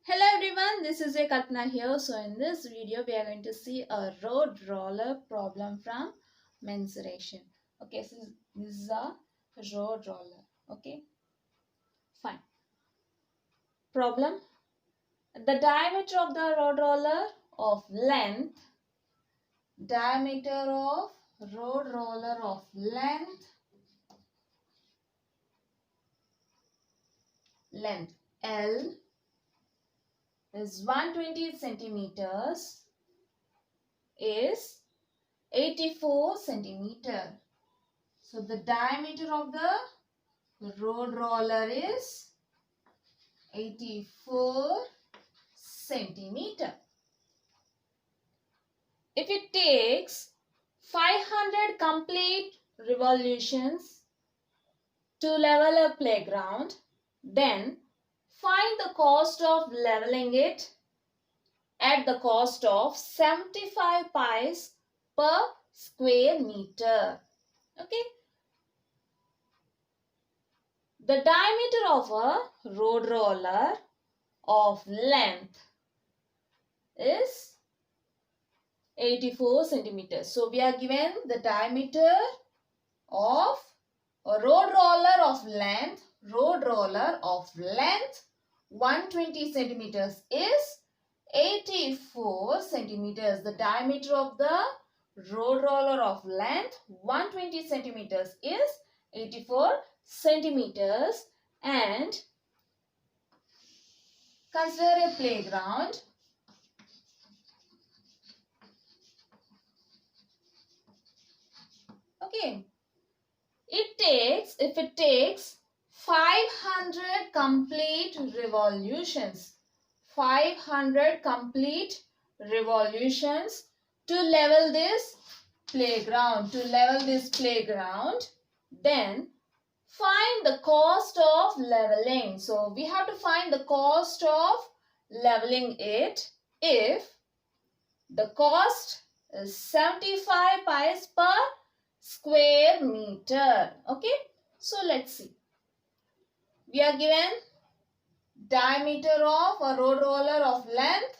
Hello everyone, this is Kalpana here. So in this video we are going to see a road roller problem from mensuration. Okay, so this is a road roller. Okay, fine. Problem. The diameter of the road roller of length, diameter of road roller of length L is 120 centimeters is 84 centimeter. So the diameter of the road roller is 84 centimeter. If it takes 500 complete revolutions to level a playground, then find the cost of leveling it at the cost of 75 pies per square meter. Okay. The diameter of a road roller of length is 84 centimeters. So we are given the diameter of a road roller of length 120 centimeters is 84 centimeters. The diameter of the road roller of length 120 centimeters is 84 centimeters, and consider a playground. Okay, if it takes 500 complete revolutions, 500 complete revolutions to level this playground, then find the cost of leveling. So we have to find the cost of leveling it. If the cost is 75 pies per square meter. Okay, so let's see. We are given diameter of a road roller of length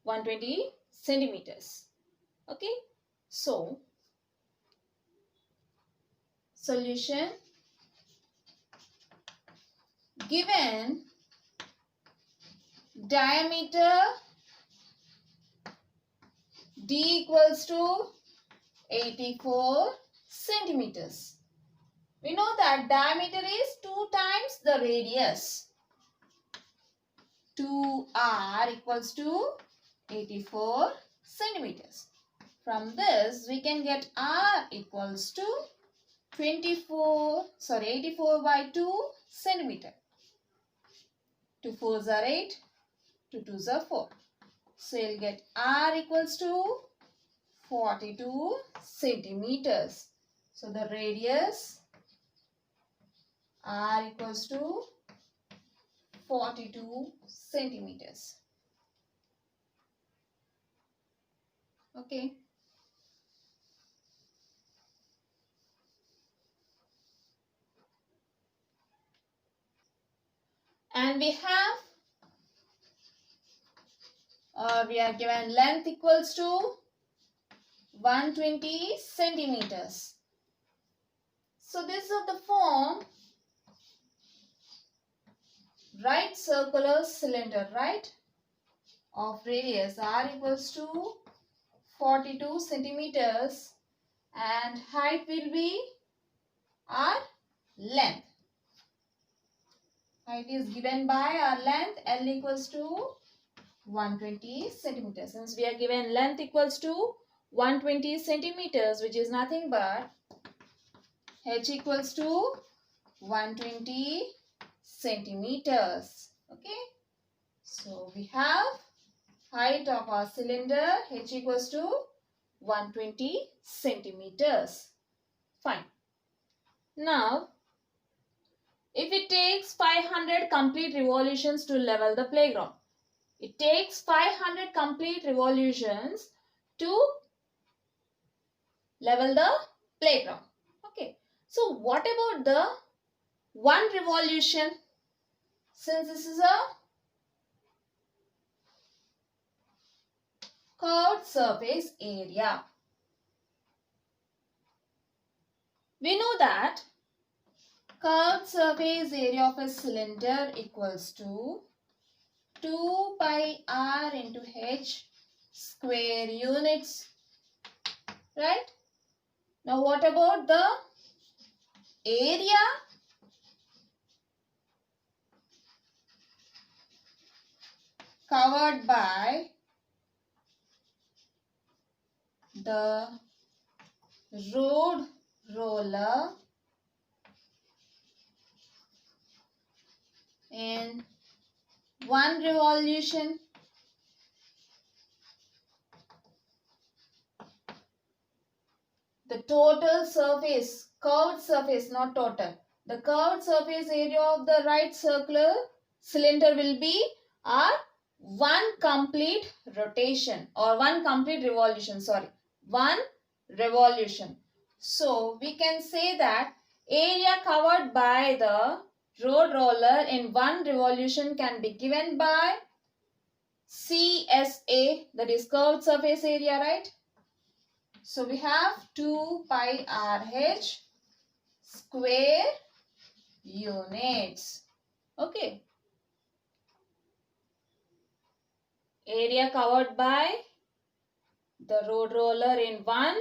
120 centimeters. Okay, so solution. Given diameter D equals to 84 centimeters. We know that diameter is 2 times the radius. 2r equals to 84 centimeters. From this we can get r equals to 84 by 2 centimeter. 2 4s are 8, 2 2s are 4. So you'll get r equals to 42 centimeters. So the radius r equals to 42 centimeters. Okay. And we are given length equals to 120 centimeters. So this is the form right circular cylinder, right, of radius r equals to 42 centimeters, and height will be our length. Height is given by our length L equals to 120 centimeters. Since we are given length equals to 120 centimeters, which is nothing but h equals to 120 centimeters. Okay. So we have height of our cylinder h equals to 120 centimeters. Fine. Now, if it takes 500 complete revolutions to level the playground, it takes 500 complete revolutions to level the playground. Okay. So what about the one revolution? Since this is a curved surface area. We know that curved surface area of a cylinder equals to 2 pi r into h square units, right? Now what about the area? Covered by the road roller in one revolution. The total surface, curved surface, not total. The curved surface area of the right circular cylinder will be our one complete rotation or one complete revolution, sorry, one revolution. So we can say that area covered by the road roller in one revolution can be given by CSA, that is curved surface area, right? So we have 2 pi RH square units. Okay. Area covered by the road roller in one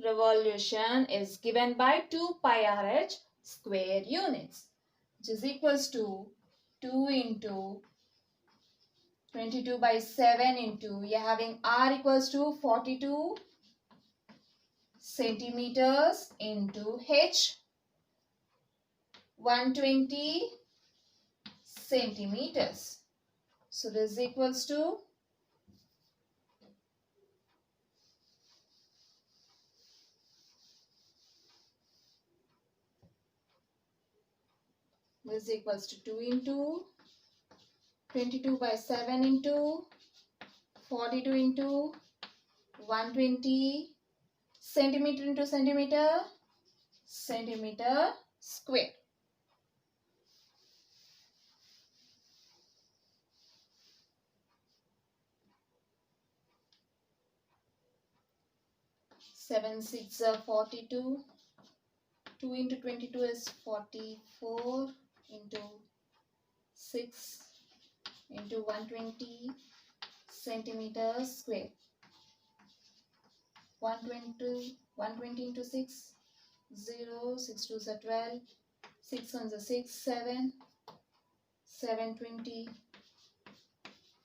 revolution is given by 2 pi RH square units, which is equals to 2 into 22 by 7 into, we are having R equals to 42 centimeters into H 120 centimeters. So this is equals to this is equals to 2 into 22 by 7 into 42 into 120 centimeter into centimeter square. Seven six are 42. 2 into 22 is 44 into 6 into 120 centimeters square. 120 into 6, 0, 6 2s are 12, 6 1s are 6, 7, 720,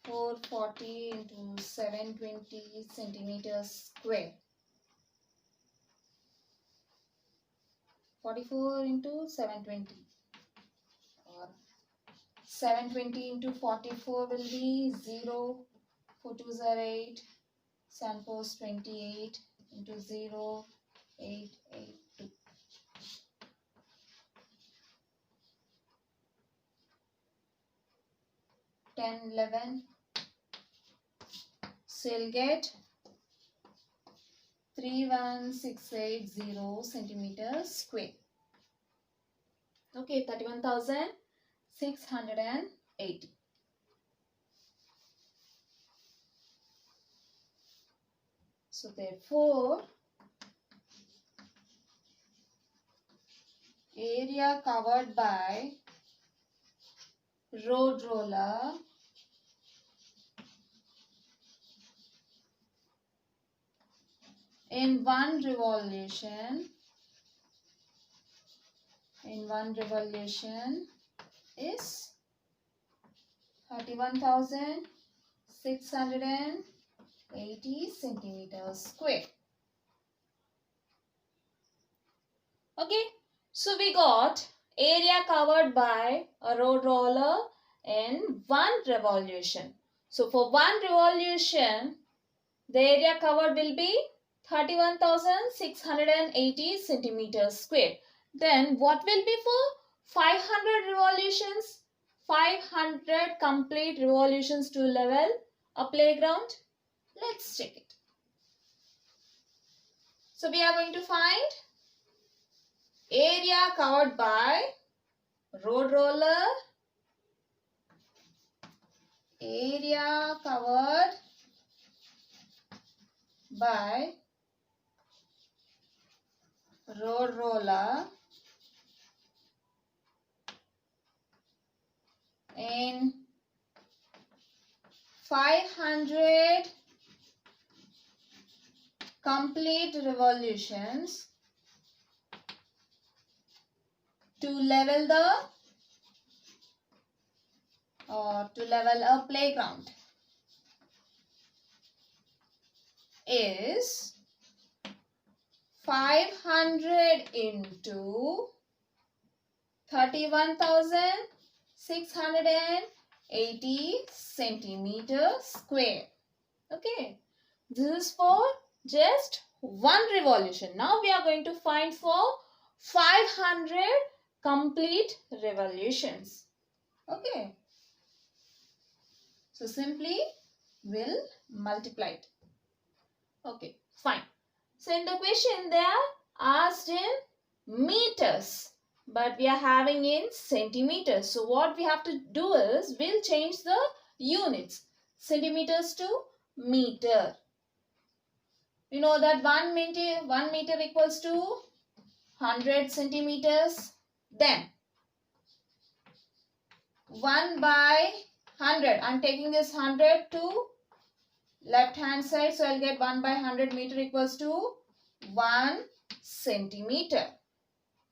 440 into 720 centimeters square. 44 into 720 or 720 into 44 will be 0, 4 2s are 8, 7 4s 28 into 0, 8, 8, 2. 10, 11. So you'll get 31680 centimeters square. Okay, 31,680. So therefore, area covered by road roller in one revolution is 31,680 centimeters square. Okay, so we got area covered by a road roller in one revolution. So for one revolution, the area covered will be 31,680 centimeters square. Then what will be for 500 revolutions? 500 complete revolutions to level a playground. Let's check it. So we are going to find area covered by road roller, area covered by road roller in 500 complete revolutions to level a playground is 500 into 31,680 centimeters square. Okay, this is for just one revolution. Now we are going to find for 500 complete revolutions. Okay, so simply we'll multiply it. Okay, fine. So in the question they are asked in meters, but we are having in centimeters. So what we have to do is we'll change the units, centimeters to meter. You know that 1 meter equals to 100 centimeters. Then 1 by 100. I'm taking this 100 to left hand side. So I'll get 1 by 100 meter equals to 1 centimeter.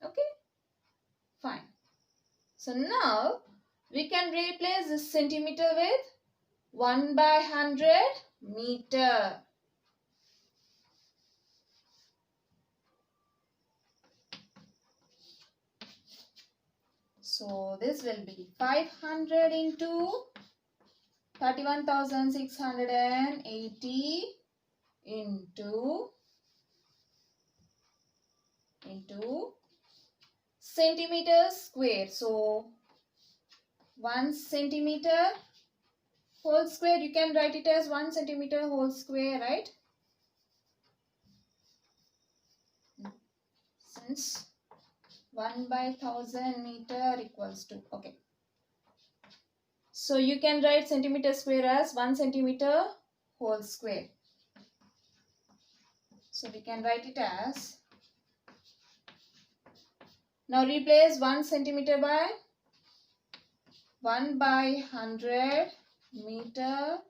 Okay. Fine. So now we can replace this centimeter with 1 by 100 meter. So this will be 500 into 31,680 into centimeters square. So 1 centimeter whole square, you can write it as 1 centimeter whole square, right? Since 1 by 1000 meter equals to, okay. So you can write centimeter square as 1 centimeter whole square. So we can write it as, now replace 1 centimeter by 1 by 100 meter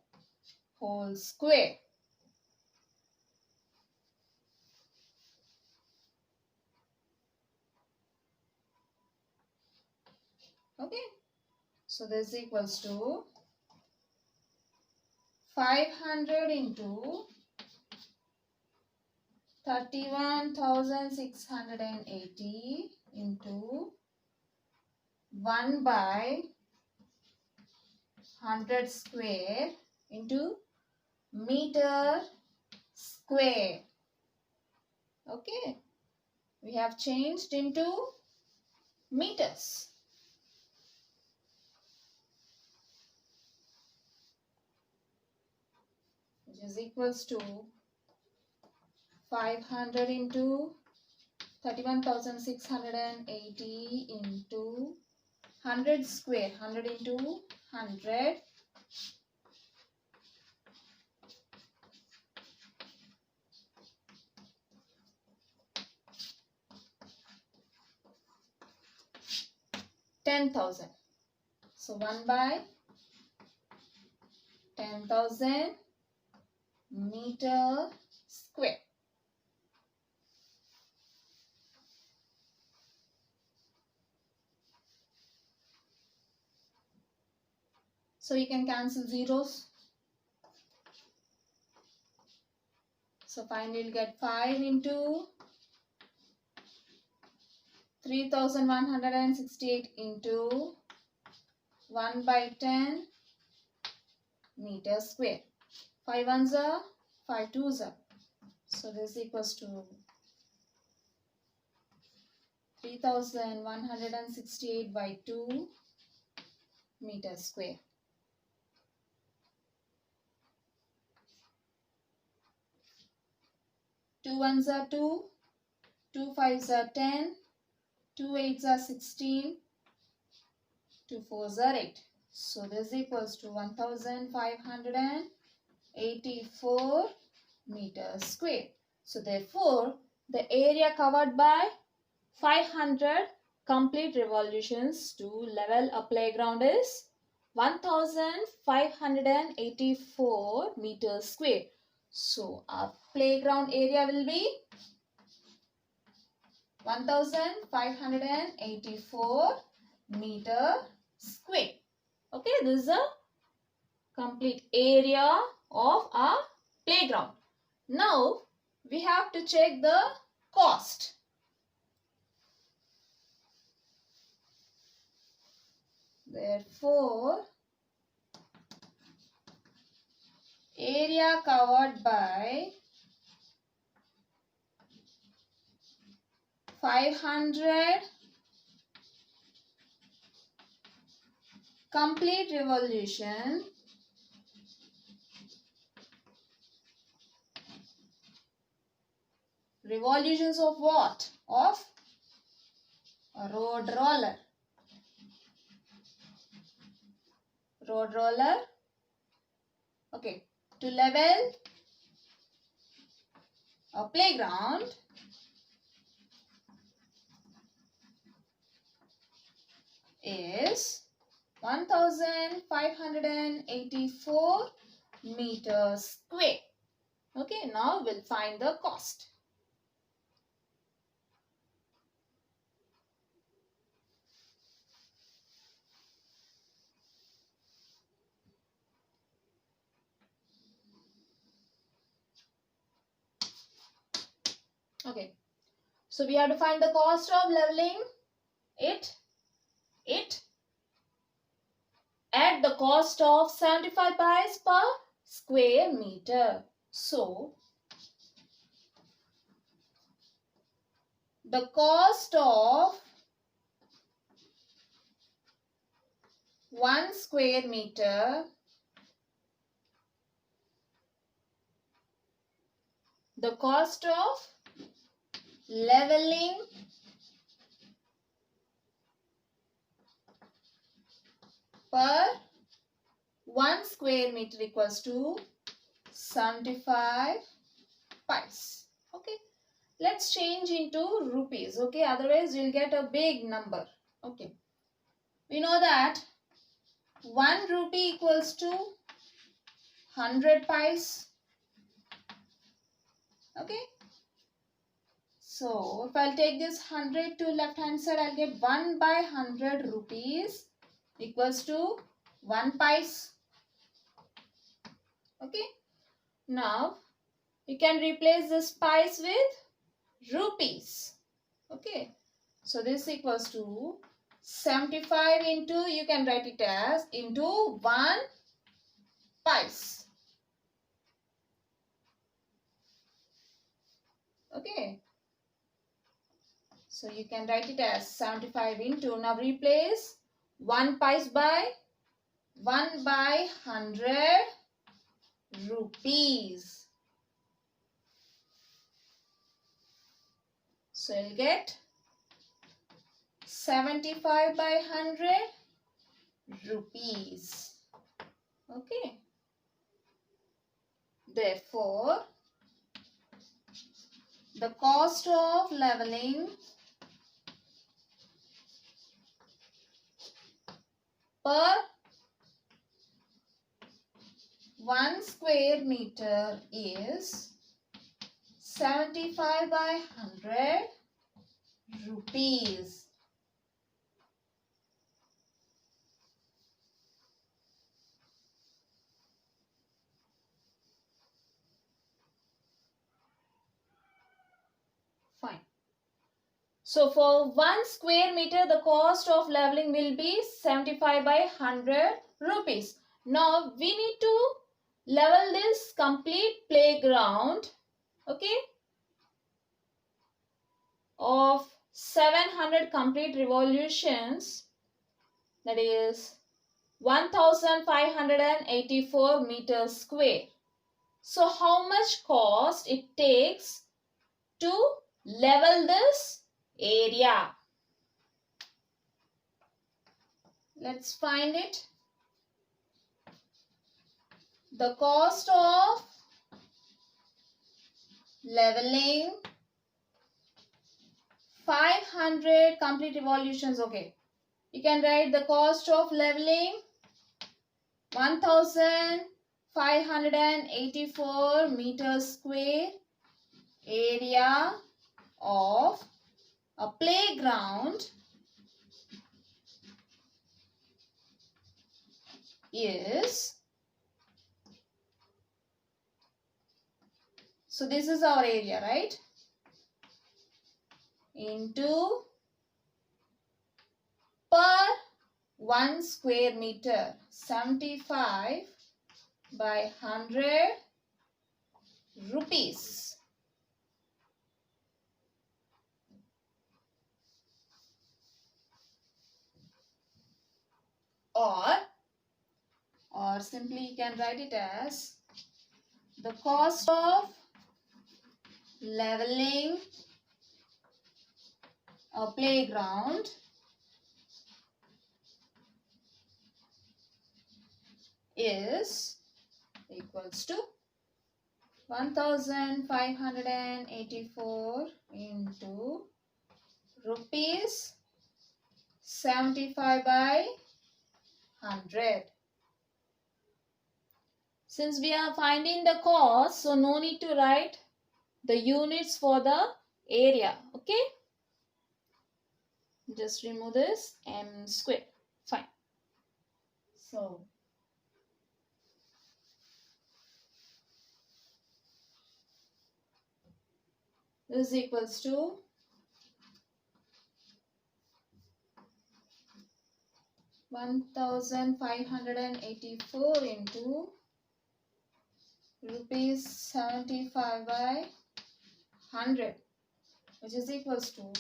whole square. Okay. So this equals to 500 into 31,680 into 1 by 100 square into meter square. Okay, we have changed into meters. Which is equals to 500 into 31,680 into 100 square, 100 into 100 10,000. So 1 by 10,000 meter square. So you can cancel zeros. So finally you'll get 5 into 3,168 into 1 by 10 meter square. 5 ones are 5 twos are. So this equals to 3,168 by 2 meter square. 2 ones are 2, 2 fives are 10, 2 eights are 16, 2 fours are 8. So this equals to 1,584 meters square. So therefore, the area covered by 500 complete revolutions to level a playground is 1584 meters square. So our playground area will be 1584 meter square. Okay, this is a complete area of our playground. Now we have to check the cost. Therefore, area covered by 500 complete revolution revolutions of what? Of a road roller. Road roller. Okay. To level a playground, is 1584 meters square. Okay, now we'll find the cost. Okay, so we have to find the cost of leveling it at the cost of 75 pies per square meter. So, the cost of 1 square meter, the cost of leveling per 1 square meter equals to 75 pies. Okay, let's change into rupees. Okay, otherwise you'll get a big number. Okay, we know that 1 rupee equals to 100 pies. Okay, so if I'll take this 100 to left hand side, I'll get 1 by 100 rupees equals to 1 pies. Okay, now you can replace this pies with rupees. Okay, so this equals to 75 into, you can write it as into 1 pies. Okay, so you can write it as 75 into, now replace 1 pies by 1 by 100 rupees. So you'll get 75 by 100 rupees. Okay. Therefore, the cost of leveling per 1 square meter is 75 by 100 rupees. Fine. So for 1 square meter, the cost of leveling will be 75 by 100 rupees. Now we need to level this complete playground, okay, of 700 complete revolutions, that is 1584 meters square. So how much cost it takes to level this area? Let's find it. The cost of leveling 500 complete revolutions. Okay, you can write the cost of leveling 1584 meters square area of a playground is, so this is our area, right, into per 1 square meter, 75 by 100 rupees. Or simply you can write it as the cost of leveling a playground is equals to 1584 into rupees 75 by 100. Since we are finding the cost, so no need to write the units for the area. Okay, just remove this m square. Fine. So this is equals to 1584 into rupees 75 by 100, which is equals to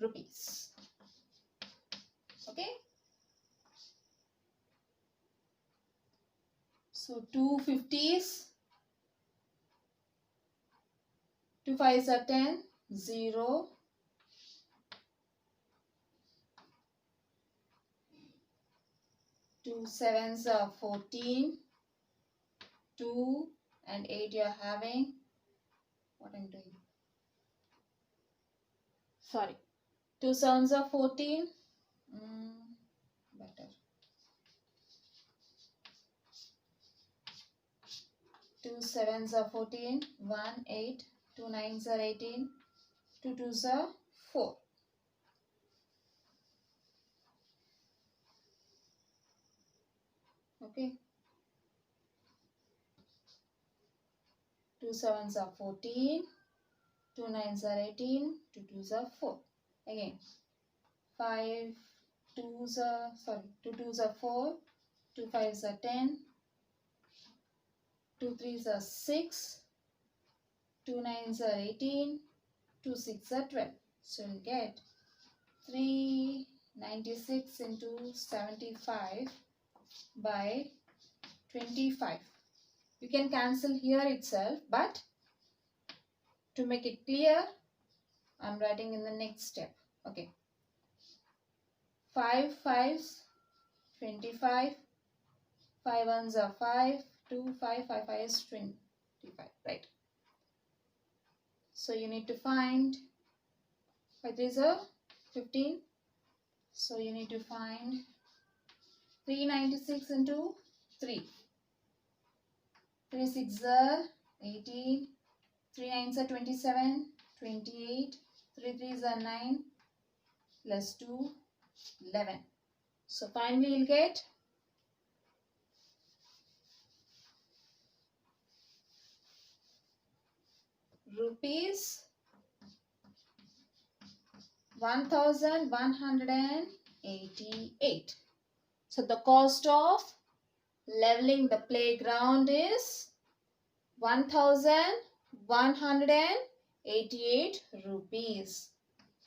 rupees. Okay, so 2 50s, 2 5s are 10, 0, 2 7s are 14, 2 and 8 you are having, what I'm doing, sorry, 2 7s are 14, better, 2 7s are 14, 1 8, 2 9s are 18, 2 2s are 4. Okay, 2 7s are 14, 2 9s are 18, 2 2s are 4. Again, 5 2s are, sorry, 2 2s are 4, 2 5s are 10, 2 3s are 6, 2 9s are 18, 2 6 are 12. So you'll get 396 into 75 by 25. You can cancel here itself, but to make it clear, I'm writing in the next step. Okay. 5 5s, 25. 5 1s are 5. 2 5 5 5 is 25. Right. So you need to find 5 3s are 15. So you need to find 396 into 3. 3 6 are 18. 3 9s are 27. 28. 3 3s are 9. Plus 2, 11. So finally you'll get rupees 1188. So the cost of leveling the playground is 1188 rupees.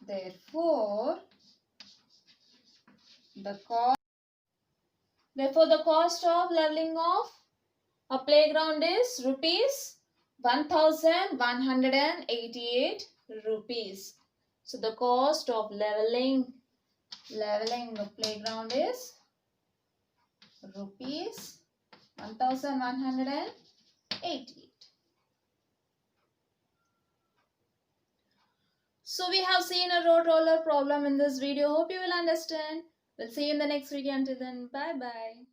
Therefore the cost of leveling of a playground is rupees 1188 rupees. So the cost of leveling the playground is rupees 1188. So we have seen a road roller problem in this video. Hope you will understand. We'll see you in the next video. Until then, bye bye.